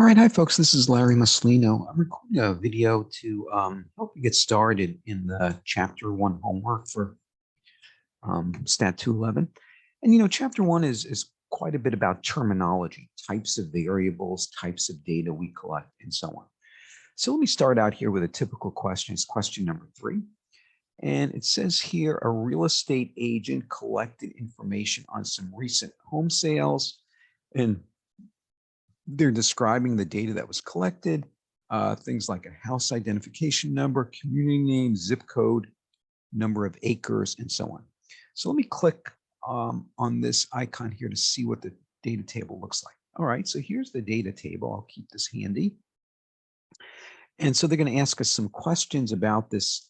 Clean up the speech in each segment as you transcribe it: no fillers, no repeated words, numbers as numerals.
All right, hi folks, this is Larry Maslino. I'm recording a video to help you get started in the Chapter 1 homework for Stat 211. And Chapter 1 is quite a bit about terminology, types of variables, types of data we collect, and so on. So let me start out here with a typical question. It's question number 3. And it says here, a real estate agent collected information on some recent home sales, and they're describing the data that was collected, things like a house identification number, community name, zip code, number of acres, and so on. So let me click on this icon here to see what the data table looks like. All right, so here's the data table. I'll keep this handy. And so they're going to ask us some questions about this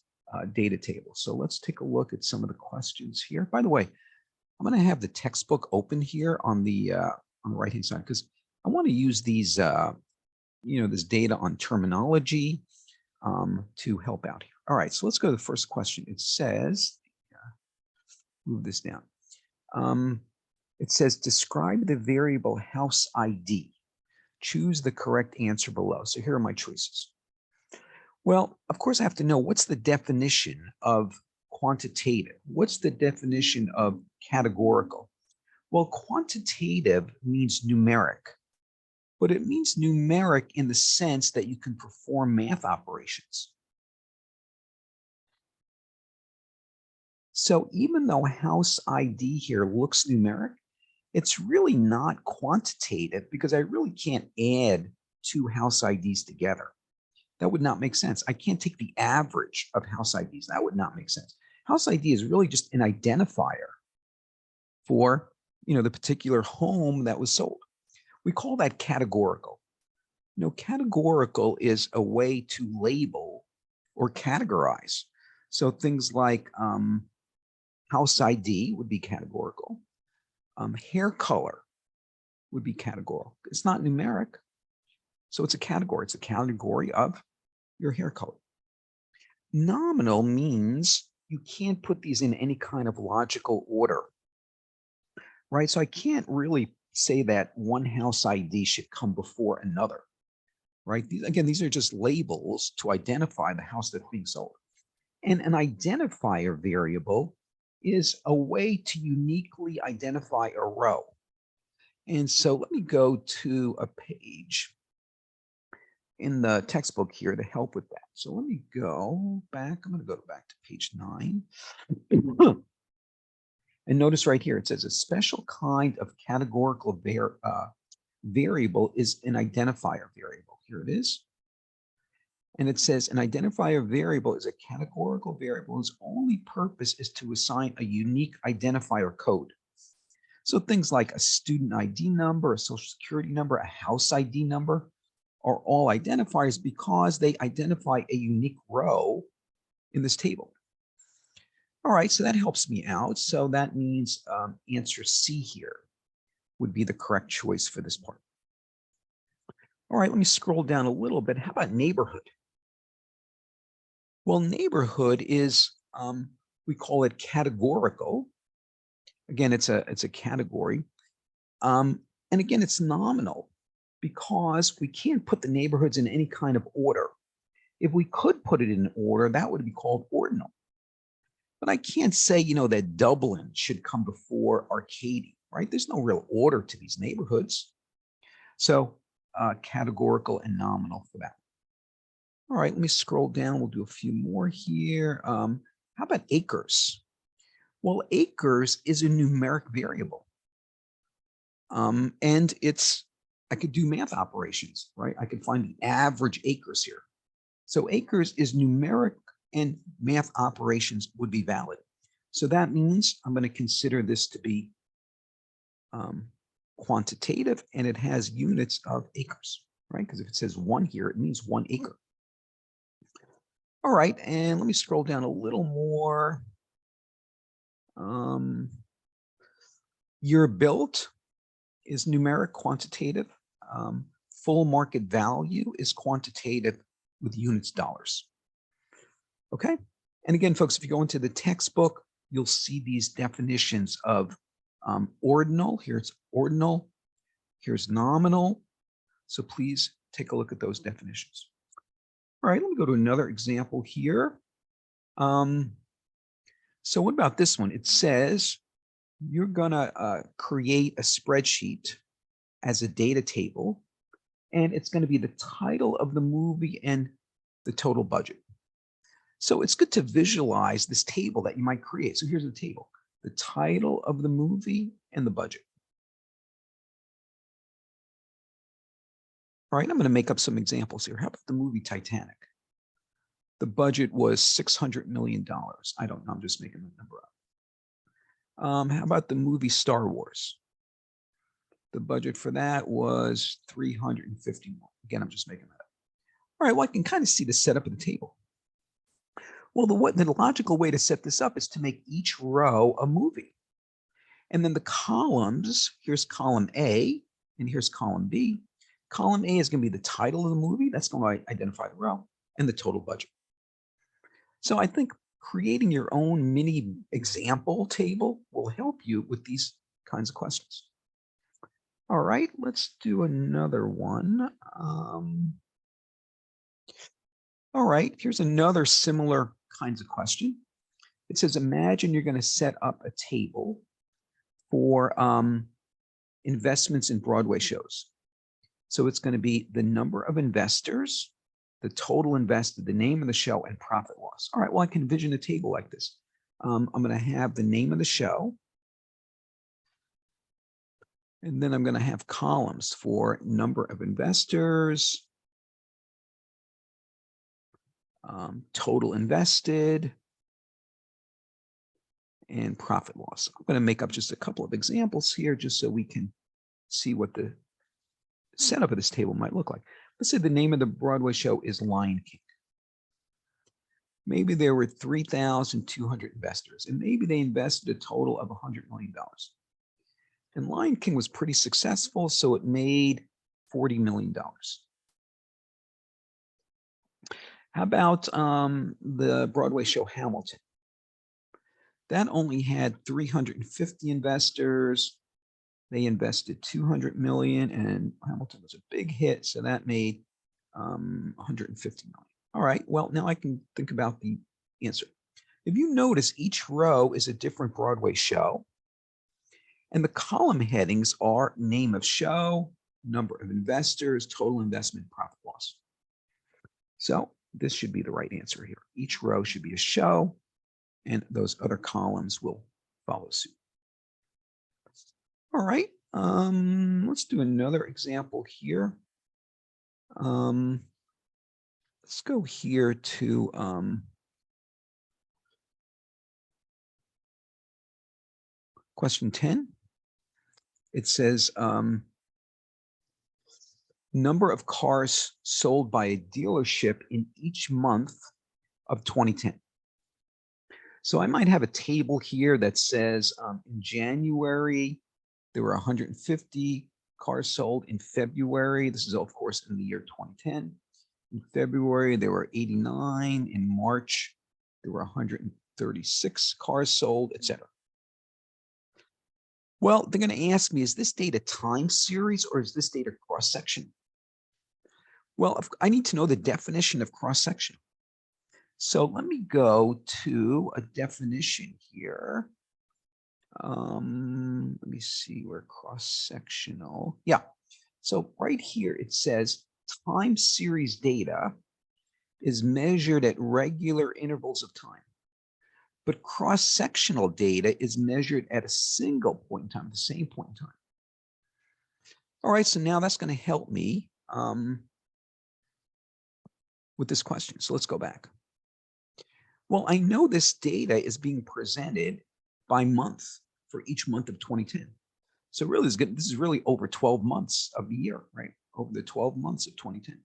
data table. So let's take a look at some of the questions here. By the way, I'm going to have the textbook open here on the right-hand side because I want to use these, this data on terminology to help out here. All right, so let's go to the first question. It says, move this down. It says, describe the variable house ID. Choose the correct answer below. So here are my choices. Well, of course, I have to know what's the definition of quantitative. What's the definition of categorical? Well, quantitative means numeric. But it means numeric in the sense that you can perform math operations. So even though house ID here looks numeric, it's really not quantitative because I really can't add two house IDs together. That would not make sense. I can't take the average of house IDs. That would not make sense. House ID is really just an identifier for, the particular home that was sold. We call that categorical. Categorical is a way to label or categorize. So things like house ID would be categorical. Hair color would be categorical. It's not numeric, so it's a category. It's a category of your hair color. Nominal means you can't put these in any kind of logical order, right? So I can't really say that one house ID should come before another, right? These are just labels to identify the house that's being sold. And an identifier variable is a way to uniquely identify a row. And so let me go to a page in the textbook here to help with that. So let me go back. I'm going to go back to page 9. And notice right here, it says a special kind of categorical variable is an identifier variable. Here it is. And it says an identifier variable is a categorical variable whose only purpose is to assign a unique identifier code. So things like a student ID number, a social security number, a house ID number are all identifiers because they identify a unique row in this table. All right, so that helps me out. So that means answer C here would be the correct choice for this part. All right, let me scroll down a little bit. How about neighborhood? Well, neighborhood is, we call it categorical. Again, it's a category. And again, it's nominal because we can't put the neighborhoods in any kind of order. If we could put it in order, that would be called ordinal. But I can't say, that Dublin should come before Arcady, right? There's no real order to these neighborhoods. So categorical and nominal for that. All right, let me scroll down. We'll do a few more here. How about acres? Well, acres is a numeric variable. And I could do math operations, right? I could find the average acres here. So acres is numeric and math operations would be valid. So that means I'm going to consider this to be quantitative, and it has units of acres, right? Because if it says 1 here, it means 1 acre. All right, and let me scroll down a little more. Year built is numeric, quantitative. Full market value is quantitative with units, dollars. Okay, and again, folks, if you go into the textbook, you'll see these definitions of ordinal. Here it's ordinal. Here's nominal. So please take a look at those definitions. All right, let me go to another example here. So what about this one? It says you're gonna create a spreadsheet as a data table, and it's going to be the title of the movie and the total budget. So it's good to visualize this table that you might create. So here's the table, the title of the movie and the budget. All right, I'm going to make up some examples here. How about the movie Titanic? The budget was $600 million. I don't know, I'm just making the number up. How about the movie Star Wars? The budget for that was $350 million. Again, I'm just making that up. All right, well, I can kind of see the setup of the table. Well, the logical way to set this up is to make each row a movie. And then the columns, here's column A, and here's column B. Column A is going to be the title of the movie. That's going to identify the row, and the total budget. So I think creating your own mini example table will help you with these kinds of questions. All right, let's do another one. All right, here's another similar kinds of question. It says, imagine you're going to set up a table for investments in Broadway shows. So it's going to be the number of investors, the total invested, the name of the show, and profit loss. All right, well, I can envision a table like this. I'm going to have the name of the show, and then I'm going to have columns for number of investors, total invested, and profit loss. I'm going to make up just a couple of examples here just so we can see what the setup of this table might look like. Let's say the name of the Broadway show is Lion King. Maybe there were 3,200 investors, and maybe they invested a total of $100 million. And Lion King was pretty successful, so it made $40 million. How about the Broadway show Hamilton? That only had 350 investors. They invested 200 million, and Hamilton was a big hit, so that made 150 million. All right, well, now I can think about the answer. If you notice, each row is a different Broadway show, and the column headings are name of show, number of investors, total investment, profit loss. So this should be the right answer here. Each row should be a show, and those other columns will follow suit. All right, let's do another example here. Let's go here to question 10. It says, number of cars sold by a dealership in each month of 2010. So I might have a table here that says in January, there were 150 cars sold. In February, this is of course in the year 2010. In February, there were 89. In March, there were 136 cars sold, etc. Well, they're going to ask me, is this data time series or is this data cross-section? Well, I need to know the definition of cross-section. So let me go to a definition here. Let me see where cross-sectional. Yeah. So right here, it says time series data is measured at regular intervals of time. But cross-sectional data is measured at a single point in time, the same point in time. All right, so now that's going to help me with this question. So let's go back. Well, I know this data is being presented by month for each month of 2010. So really, this is really over 12 months of the year, right? Over the 12 months of 2010.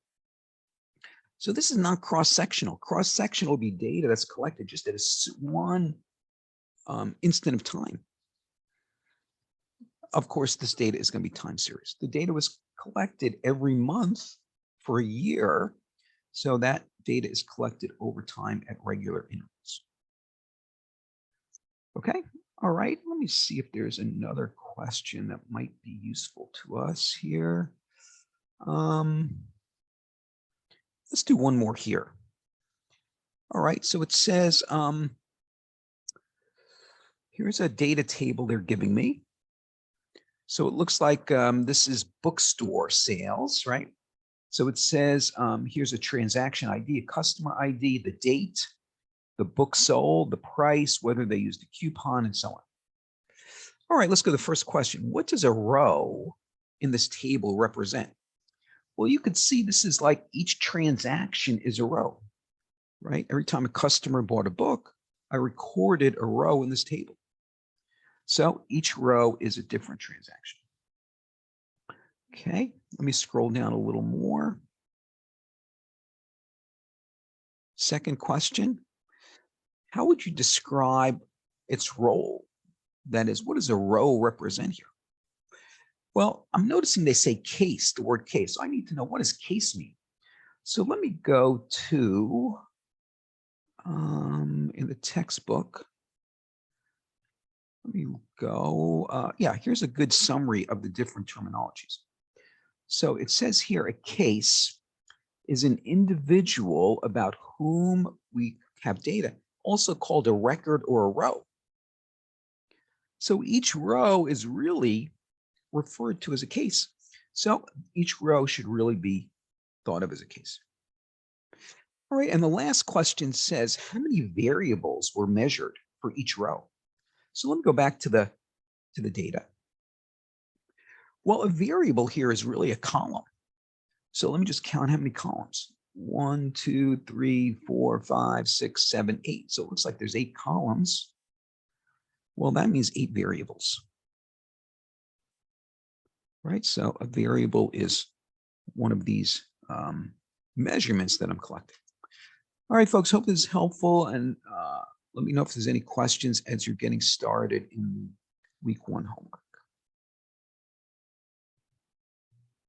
So this is not cross-sectional. Cross-sectional will be data that's collected just at one instant of time. Of course, this data is going to be time series. The data was collected every month for a year, so that data is collected over time at regular intervals. Okay, all right, let me see if there's another question that might be useful to us here. Let's do one more here. All right, so it says, here's a data table they're giving me. So it looks like this is bookstore sales, right? So it says, here's a transaction ID, a customer ID, the date, the book sold, the price, whether they used a coupon, and so on. All right, let's go to the first question. What does a row in this table represent? Well, you could see this is like each transaction is a row, right? Every time a customer bought a book, I recorded a row in this table. So each row is a different transaction. Okay, let me scroll down a little more. Second question, how would you describe its role? That is, what does a row represent here? Well, I'm noticing they say case, the word case. So I need to know, what does case mean? So let me go to, in the textbook, let me go, yeah, here's a good summary of the different terminologies. So it says here, a case is an individual about whom we have data, also called a record or a row. So each row is really referred to as a case. So each row should really be thought of as a case. All right, and the last question says, how many variables were measured for each row? So let me go back to the data. Well, a variable here is really a column. So let me just count how many columns. 1, 2, 3, 4, 5, 6, 7, 8. So it looks like there's 8 columns. Well, that means 8 variables. Right, so a variable is one of these measurements that I'm collecting. All right, folks, hope this is helpful, and let me know if there's any questions as you're getting started in week 1 homework.